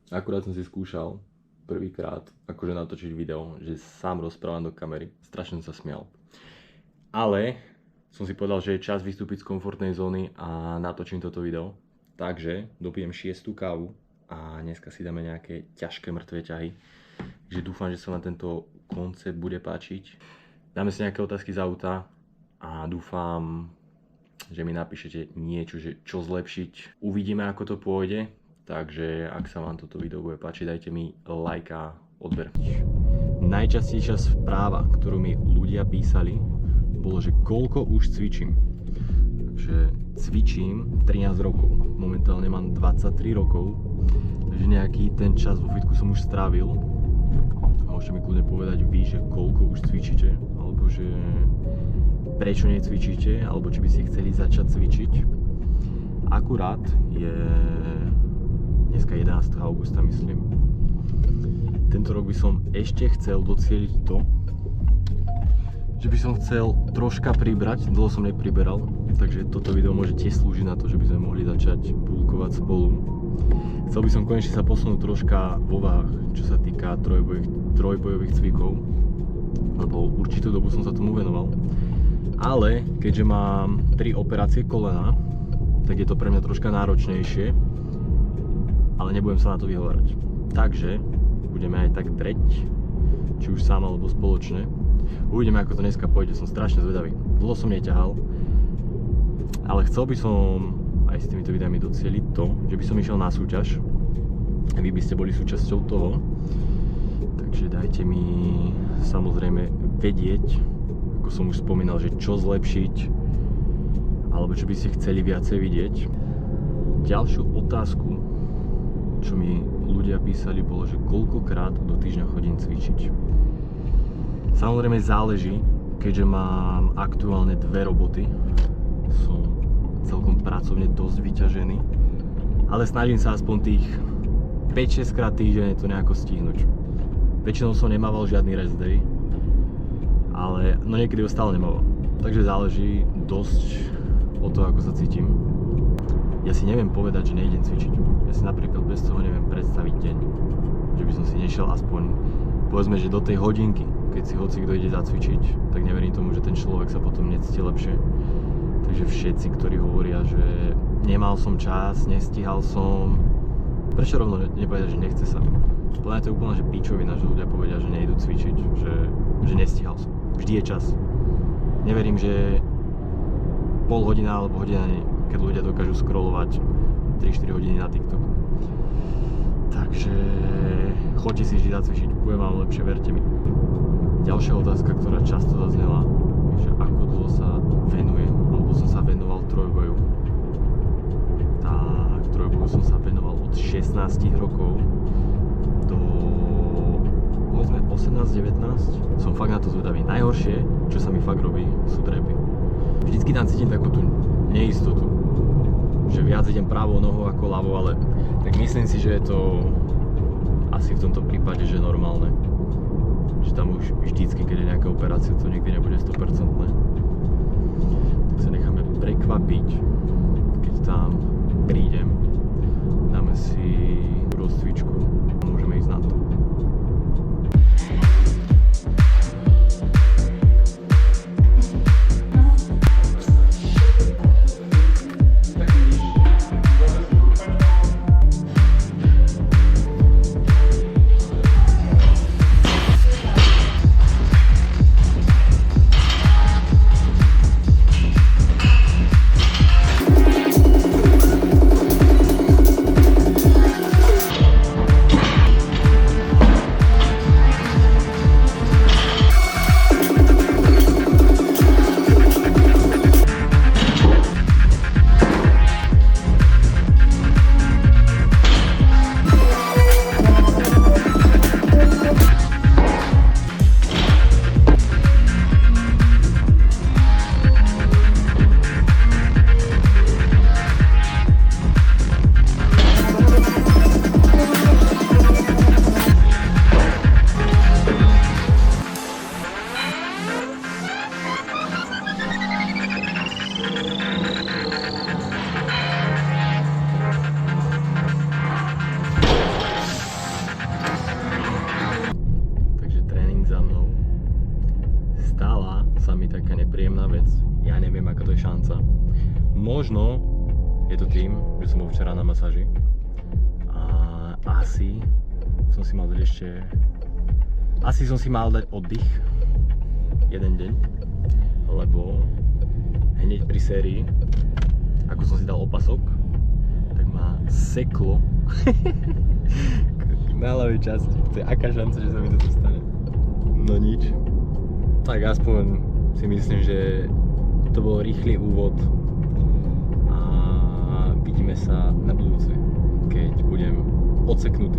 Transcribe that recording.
Akurát som si skúšal prvýkrát akože natočiť video, že sám rozprávam do kamery. Strašne som sa smial. Ale som si povedal, že je čas vystúpiť z komfortnej zóny a natočím toto video. Takže dopijem 6. kávu a dneska si dáme nejaké ťažké mŕtve ťahy. Takže dúfam, že sa vám tento koncept bude páčiť. Dáme si nejaké otázky z auta a dúfam, že mi napíšete niečo, že čo zlepšiť. Uvidíme, ako to pôjde. Takže ak sa vám toto video bude páčiť, dajte mi like a odber. Najčastejšia správa, ktorú mi ľudia písali, bolo, že koľko už cvičím. Takže cvičím 13 rokov. Momentálne mám 23 rokov, takže nejaký ten čas vo fitku som už strávil. Môžete mi kľudne povedať vy, že koľko už cvičíte, alebo že prečo necvičíte, alebo či by ste chceli začať cvičiť. Akurát je dneska 11. augusta, myslím. Tento rok by som ešte chcel docieliť to, že by som chcel troška pribrať, dlho som nepriberal, takže toto video môže tiež slúžiť na to, že by sme mohli začať bulkovať spolu. Chcel by som konečne sa posunúť troška vo váhach, čo sa týka trojbojových cvikov, lebo určitú dobu som sa tomu venoval. Ale keďže mám 3 operácie kolena, tak je to pre mňa troška náročnejšie, ale nebudem sa na to vyhovárať. Takže budeme aj tak dreť, či už sám alebo spoločne. Uvidíme, ako to dneska pôjde, som strašne zvedavý. Dlho som neťahal, ale chcel by som aj s týmito videami docieliť to, že by som išiel na súťaž. Vy by ste boli súčasťou toho, takže dajte mi samozrejme vedieť, ako som už spomínal, že čo zlepšiť, alebo čo by ste chceli viacej vidieť. Ďalšiu otázku, čo mi ľudia písali, bolo, že koľkokrát do týždňa chodím cvičiť. Samozrejme záleží, keďže mám aktuálne 2 roboty, som celkom pracovne dosť vyťažený, ale snažím sa aspoň tých 5-6 krát týždeň to nejako stihnúť. Väčšinou som nemával žiadny rest day, ale no niekedy ho stále nemával, takže záleží dosť od toho, ako sa cítim. Ja si neviem povedať, že nejdem cvičiť. Ja si napríklad bez toho neviem predstaviť deň, že by som si nešiel aspoň, povedzme, že do tej hodinky, keď si hocikto ide zacvičiť, tak neverím tomu, že ten človek sa potom necíti lepšie. Takže všetci, ktorí hovoria, že nemal som čas, nestíhal som, prečo rovno nepovedať, že nechce sa? Podľa mňa to je úplne že pičovina, že ľudia povedia, že nejdu cvičiť, že nestíhal som. Vždy je čas. Neverím, že pol hodina alebo hodina, keď ľudia dokážu scrollovať 3-4 hodiny na TikTok. Takže choďte si vždy zacvičiť, bude vám lepšie, verte mi. Ďalšia otázka, ktorá často zaznela, je, že ako dlho sa venujem, alebo som sa venoval trojboju. Tak trojboju som sa venoval od 16 rokov do 18-19. Som fakt na to zvedavý. Najhoršie, čo sa mi fakt robí, sú drepy. Vždycky tam cítim takú tú neistotu, že viac idem pravou nohou ako ľavou, ale tak myslím si, že je to asi v tomto prípade, že normálne. Že tam už vždycky, keď je nejaká operácia, to nikdy nebude 100%. Tak sa necháme prekvapiť, keď tam prídem. Dáme si rozcvičku a môžeme ísť na to. zamestnanca. Možno je to tým, že som bol včera na masáži a asi som si mal dať oddych jeden deň, lebo hneď pri sérii, ako som si dal opasok, tak ma seklo na ľavej časti. To je aká šanca, že sa mi to stane? No nič. Tak aspoň si myslím, že to bol rýchly úvod a vidíme sa na budúce, keď budem odseknutý.